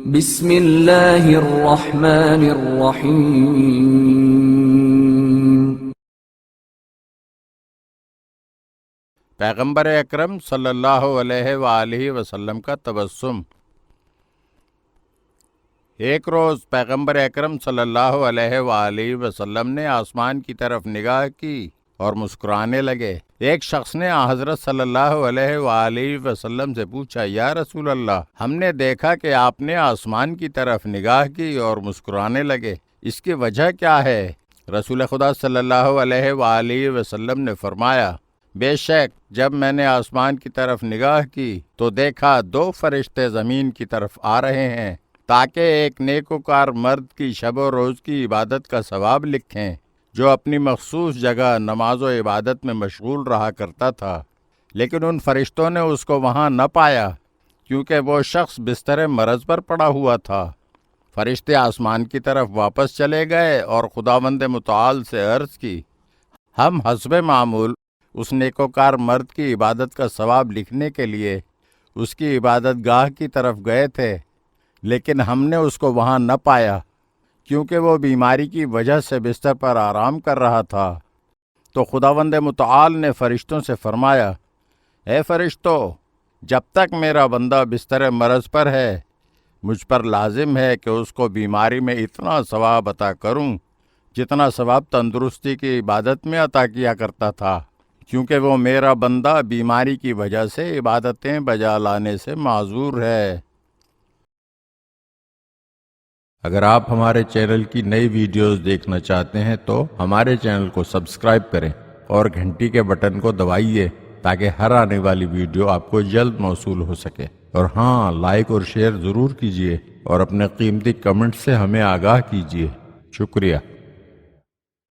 بسم اللہ الرحمن الرحیم۔ پیغمبر اکرم صلی اللہ علیہ وآلہ وسلم کا تبسم۔ ایک روز پیغمبر اکرم صلی اللہ علیہ وآلہ وسلم نے آسمان کی طرف نگاہ کی اور مسکرانے لگے۔ ایک شخص نے حضرت صلی اللہ علیہ وآلہ وسلم سے پوچھا، یا رسول اللہ، ہم نے دیکھا کہ آپ نے آسمان کی طرف نگاہ کی اور مسکرانے لگے، اس کی وجہ کیا ہے؟ رسول خدا صلی اللہ علیہ وآلہ وسلم نے فرمایا، بے شک جب میں نے آسمان کی طرف نگاہ کی تو دیکھا 2 فرشتے زمین کی طرف آ رہے ہیں تاکہ ایک نیکوکار مرد کی شب و روز کی عبادت کا ثواب لکھیں جو اپنی مخصوص جگہ نماز و عبادت میں مشغول رہا کرتا تھا، لیکن ان فرشتوں نے اس کو وہاں نہ پایا کیونکہ وہ شخص بستر مرض پر پڑا ہوا تھا۔ فرشتے آسمان کی طرف واپس چلے گئے اور خداوند متعال سے عرض کی، ہم حسب معمول اس نیکوکار مرد کی عبادت کا ثواب لکھنے کے لیے اس کی عبادت گاہ کی طرف گئے تھے، لیکن ہم نے اس کو وہاں نہ پایا کیونکہ وہ بیماری کی وجہ سے بستر پر آرام کر رہا تھا۔ تو خداوند متعال نے فرشتوں سے فرمایا، اے فرشتو، جب تک میرا بندہ بستر مرض پر ہے مجھ پر لازم ہے کہ اس کو بیماری میں اتنا ثواب عطا کروں جتنا ثواب تندرستی کی عبادت میں عطا کیا کرتا تھا، کیونکہ وہ میرا بندہ بیماری کی وجہ سے عبادتیں بجا لانے سے معذور ہے۔ اگر آپ ہمارے چینل کی نئی ویڈیوز دیکھنا چاہتے ہیں تو ہمارے چینل کو سبسکرائب کریں اور گھنٹی کے بٹن کو دبائیے تاکہ ہر آنے والی ویڈیو آپ کو جلد موصول ہو سکے، اور ہاں، لائک اور شیئر ضرور کیجیے اور اپنے قیمتی کمنٹ سے ہمیں آگاہ کیجیے۔ شکریہ۔